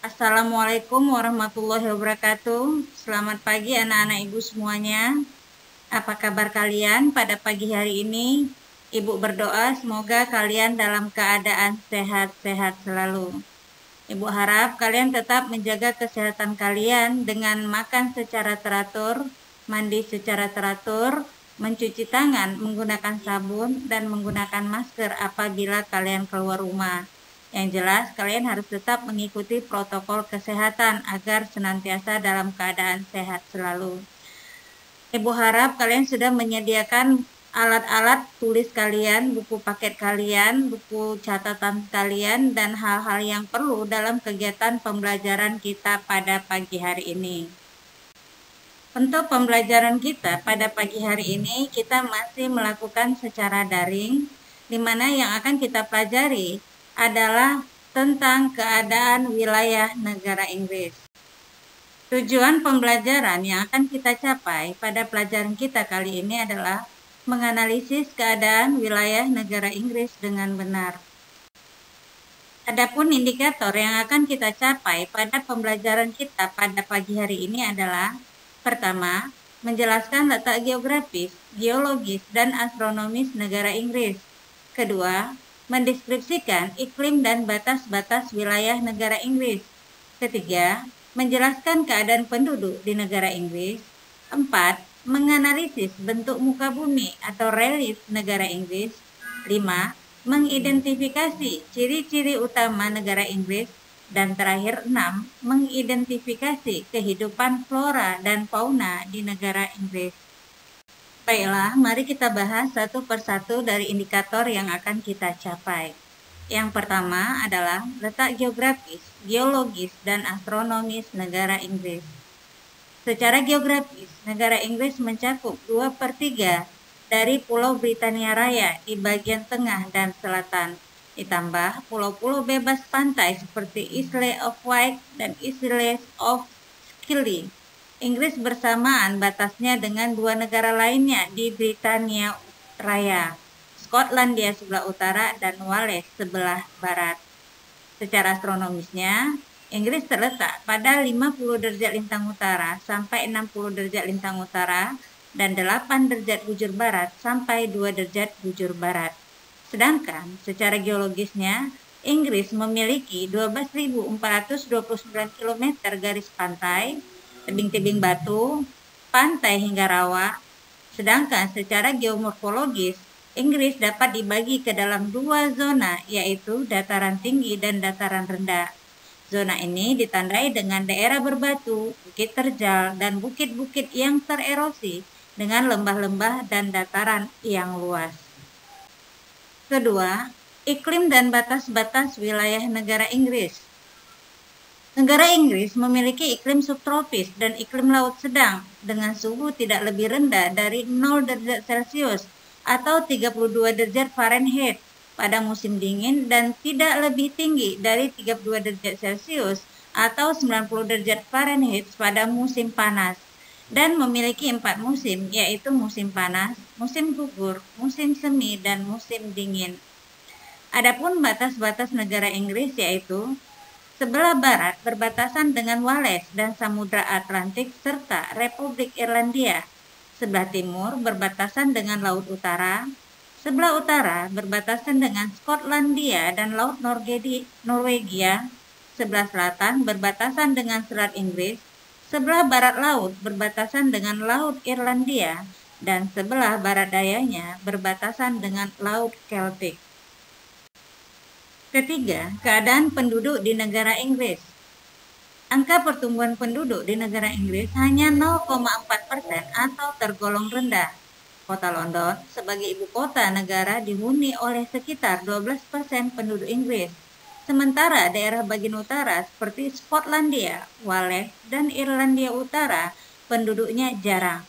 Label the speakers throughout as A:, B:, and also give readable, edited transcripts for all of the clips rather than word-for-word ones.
A: Assalamualaikum warahmatullahi wabarakatuh. Selamat pagi anak-anak ibu semuanya. Apa kabar kalian pada pagi hari ini? Ibu berdoa semoga kalian dalam keadaan sehat-sehat selalu. Ibu harap kalian tetap menjaga kesehatan kalian dengan makan secara teratur, mandi secara teratur, mencuci tangan menggunakan sabun, dan menggunakan masker apabila kalian keluar rumah. Yang jelas, kalian harus tetap mengikuti protokol kesehatan agar senantiasa dalam keadaan sehat selalu. Ibu harap kalian sudah menyediakan alat-alat tulis kalian, buku paket kalian, buku catatan kalian, dan hal-hal yang perlu dalam kegiatan pembelajaran kita pada pagi hari ini. Untuk pembelajaran kita pada pagi hari ini, kita masih melakukan secara daring, di mana yang akan kita pelajari adalah tentang keadaan wilayah negara Inggris. Tujuan pembelajaran yang akan kita capai pada pelajaran kita kali ini adalah menganalisis keadaan wilayah negara Inggris dengan benar. Adapun indikator yang akan kita capai pada pembelajaran kita pada pagi hari ini adalah: pertama, menjelaskan letak geografis, geologis, dan astronomis negara Inggris. Kedua, mendeskripsikan iklim dan batas-batas wilayah negara Inggris. Ketiga, menjelaskan keadaan penduduk di negara Inggris. 4. Menganalisis bentuk muka bumi atau relief negara Inggris. 5. Mengidentifikasi ciri-ciri utama negara Inggris. Dan terakhir 6. Mengidentifikasi kehidupan flora dan fauna di negara Inggris. Baiklah, mari kita bahas satu persatu dari indikator yang akan kita capai. Yang pertama adalah letak geografis, geologis, dan astronomis negara Inggris. Secara geografis, negara Inggris mencakup 2/3 dari Pulau Britania Raya di bagian tengah dan selatan, ditambah pulau-pulau bebas pantai seperti Isle of Wight dan Isle of Scilly. Inggris bersamaan batasnya dengan dua negara lainnya di Britania Raya, Skotlandia sebelah utara dan Wales sebelah barat. Secara astronomisnya, Inggris terletak pada 50 derajat lintang utara sampai 60 derajat lintang utara dan 8 derajat bujur barat sampai 2 derajat bujur barat. Sedangkan secara geologisnya, Inggris memiliki 12.429 km garis pantai, tebing-tebing batu, pantai hingga rawa. Sedangkan secara geomorfologis, Inggris dapat dibagi ke dalam dua zona, yaitu dataran tinggi dan dataran rendah. Zona ini ditandai dengan daerah berbatu, bukit terjal, dan bukit-bukit yang tererosi dengan lembah-lembah dan dataran yang luas. Kedua, iklim dan batas-batas wilayah negara Inggris. Negara Inggris memiliki iklim subtropis dan iklim laut sedang dengan suhu tidak lebih rendah dari 0 derajat Celcius atau 32 derajat Fahrenheit pada musim dingin dan tidak lebih tinggi dari 32 derajat Celcius atau 90 derajat Fahrenheit pada musim panas, dan memiliki 4 musim, yaitu musim panas, musim gugur, musim semi, dan musim dingin. Adapun batas-batas negara Inggris yaitu: sebelah barat berbatasan dengan Wales dan Samudra Atlantik serta Republik Irlandia. Sebelah timur berbatasan dengan Laut Utara. Sebelah utara berbatasan dengan Skotlandia dan Laut Norwegia. Sebelah selatan berbatasan dengan Selat Inggris. Sebelah barat laut berbatasan dengan Laut Irlandia. Dan sebelah barat dayanya berbatasan dengan Laut Keltik. Ketiga, keadaan penduduk di negara Inggris. Angka pertumbuhan penduduk di negara Inggris hanya 0,4% atau tergolong rendah. Kota London sebagai ibu kota negara dihuni oleh sekitar 12% penduduk Inggris. Sementara daerah bagian utara seperti Skotlandia, Wales, dan Irlandia Utara penduduknya jarang.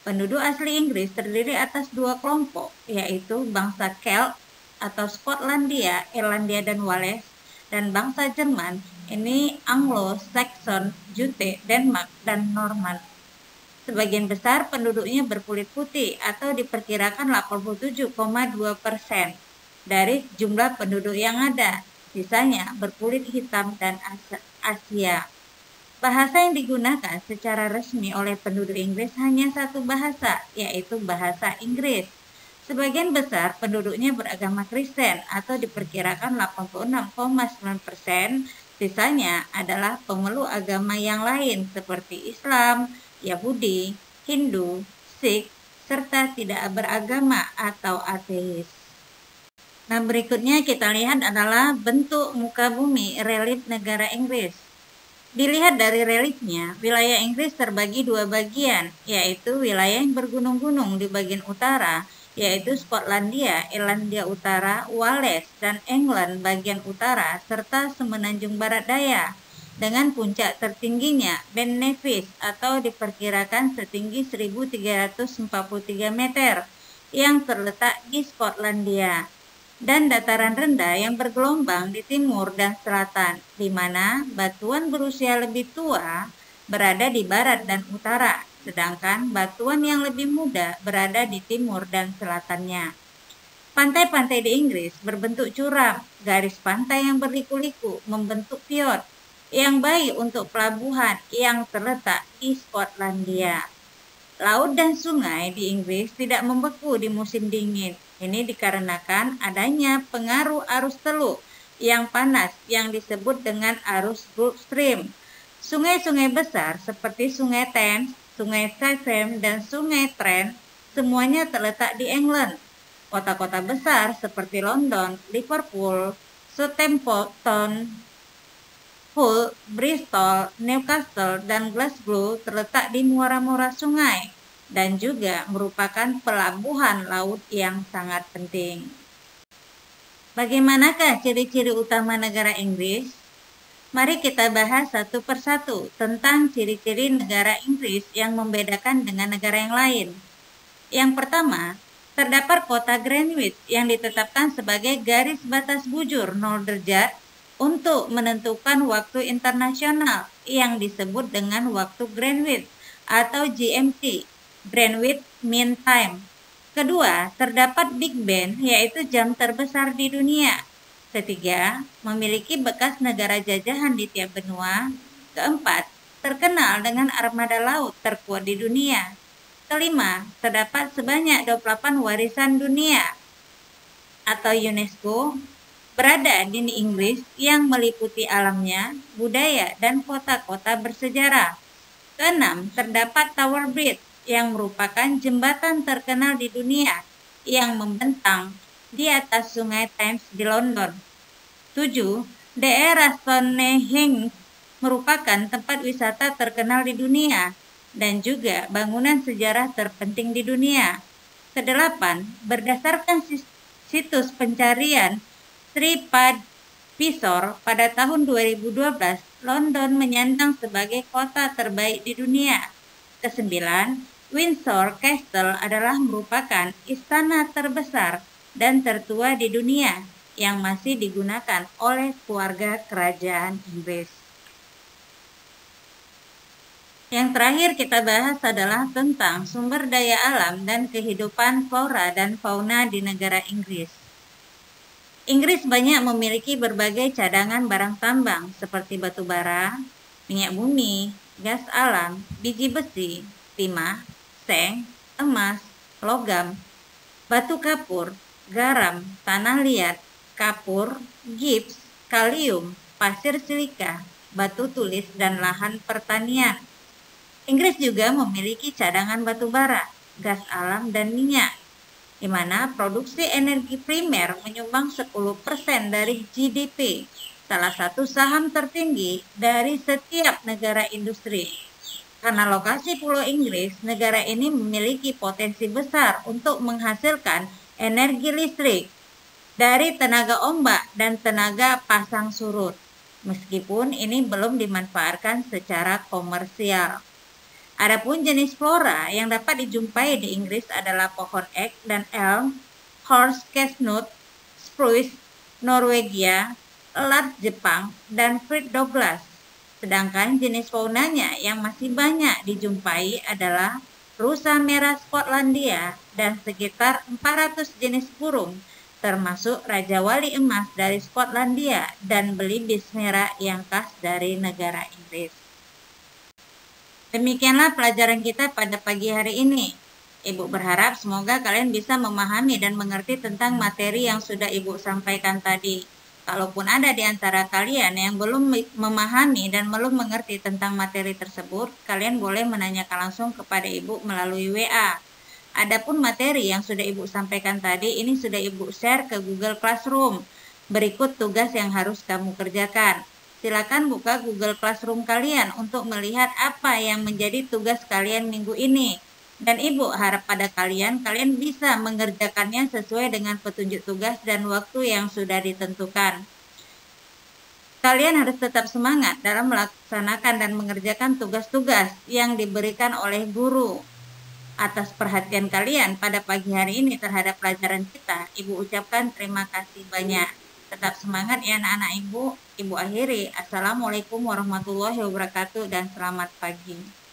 A: Penduduk asli Inggris terdiri atas dua kelompok, yaitu bangsa Celt atau Skotlandia, Irlandia, dan Wales, dan bangsa Jerman, ini Anglo-Saxon, Jute, Denmark, dan Norman. Sebagian besar penduduknya berkulit putih atau diperkirakan 87,2% dari jumlah penduduk yang ada. sisanya berkulit hitam dan Asia. Bahasa yang digunakan secara resmi oleh penduduk Inggris hanya satu bahasa, yaitu bahasa Inggris. Sebagian besar penduduknya beragama Kristen atau diperkirakan 86,9%, sisanya adalah pemeluk agama yang lain seperti Islam, Yahudi, Hindu, Sikh, serta tidak beragama atau ateis. Nah, berikutnya kita lihat adalah bentuk muka bumi relief negara Inggris. Dilihat dari reliefnya, wilayah Inggris terbagi dua bagian, yaitu wilayah yang bergunung-gunung di bagian utara, yaitu Skotlandia, Irlandia Utara, Wales, dan England bagian utara, serta semenanjung barat daya, dengan puncak tertingginya Ben Nevis atau diperkirakan setinggi 1343 meter, yang terletak di Skotlandia, dan dataran rendah yang bergelombang di timur dan selatan, di mana batuan berusia lebih tua berada di barat dan utara, sedangkan batuan yang lebih muda berada di timur dan selatannya. Pantai-pantai di Inggris berbentuk curam, garis pantai yang berliku-liku membentuk fjord yang baik untuk pelabuhan yang terletak di Skotlandia. Laut dan sungai di Inggris tidak membeku di musim dingin. Ini dikarenakan adanya pengaruh arus teluk yang panas yang disebut dengan arus Gulf Stream. Sungai-sungai besar seperti Sungai Thames, Sungai Severn, dan Sungai Trent semuanya terletak di England. Kota-kota besar seperti London, Liverpool, Southampton, Hull, Bristol, Newcastle, dan Glasgow terletak di muara-muara sungai dan juga merupakan pelabuhan laut yang sangat penting. Bagaimanakah ciri-ciri utama negara Inggris? Mari kita bahas satu persatu tentang ciri-ciri negara Inggris yang membedakan dengan negara yang lain. Yang pertama, terdapat kota Greenwich yang ditetapkan sebagai garis batas bujur 0 derajat untuk menentukan waktu internasional yang disebut dengan waktu Greenwich atau GMT, Greenwich Mean Time. Kedua, terdapat Big Ben, yaitu jam terbesar di dunia. Ketiga, memiliki bekas negara jajahan di tiap benua. Keempat, terkenal dengan armada laut terkuat di dunia. Kelima, terdapat sebanyak 28 warisan dunia atau UNESCO berada di Inggris yang meliputi alamnya, budaya, dan kota-kota bersejarah. Keenam, terdapat Tower Bridge yang merupakan jembatan terkenal di dunia yang membentang di atas sungai Thames di London. 7. Daerah Stonehenge merupakan tempat wisata terkenal di dunia dan juga bangunan sejarah terpenting di dunia. Kedelapan, berdasarkan situs pencarian TripAdvisor pada tahun 2012, London menyandang sebagai kota terbaik di dunia. Kesembilan, Windsor Castle adalah merupakan istana terbesar dan tertua di dunia yang masih digunakan oleh keluarga kerajaan Inggris. Yang terakhir kita bahas adalah tentang sumber daya alam dan kehidupan flora dan fauna di negara Inggris. Inggris banyak memiliki berbagai cadangan barang tambang seperti batu bara, minyak bumi, gas alam, biji besi, timah, seng, emas, logam, batu kapur, garam, tanah liat, kapur, gips, kalium, pasir silika, batu tulis, dan lahan pertanian. Inggris juga memiliki cadangan batu bara, gas alam, dan minyak, di mana produksi energi primer menyumbang 10% dari GDP, salah satu saham tertinggi dari setiap negara industri. Karena lokasi Pulau Inggris, negara ini memiliki potensi besar untuk menghasilkan energi listrik dari tenaga ombak dan tenaga pasang surut, meskipun ini belum dimanfaatkan secara komersial. Adapun jenis flora yang dapat dijumpai di Inggris adalah pohon ek dan elm, horse chestnut, spruce, Norwegia, elat Jepang, dan Fir Douglas. Sedangkan jenis faunanya yang masih banyak dijumpai adalah rusa merah Skotlandia dan sekitar 400 jenis burung, termasuk Raja Wali Emas dari Skotlandia dan belibis merah yang khas dari negara Inggris. Demikianlah pelajaran kita pada pagi hari ini. Ibu berharap semoga kalian bisa memahami dan mengerti tentang materi yang sudah Ibu sampaikan tadi. Kalaupun ada di antara kalian yang belum memahami dan belum mengerti tentang materi tersebut, kalian boleh menanyakan langsung kepada Ibu melalui WA. Adapun materi yang sudah Ibu sampaikan tadi, ini sudah Ibu share ke Google Classroom. Berikut tugas yang harus kamu kerjakan. Silakan buka Google Classroom kalian untuk melihat apa yang menjadi tugas kalian minggu ini. Dan Ibu harap pada kalian bisa mengerjakannya sesuai dengan petunjuk tugas dan waktu yang sudah ditentukan. Kalian harus tetap semangat dalam melaksanakan dan mengerjakan tugas-tugas yang diberikan oleh guru. Atas perhatian kalian pada pagi hari ini terhadap pelajaran kita, Ibu ucapkan terima kasih banyak. Tetap semangat ya anak-anak Ibu. Ibu akhiri. Assalamualaikum warahmatullahi wabarakatuh dan selamat pagi.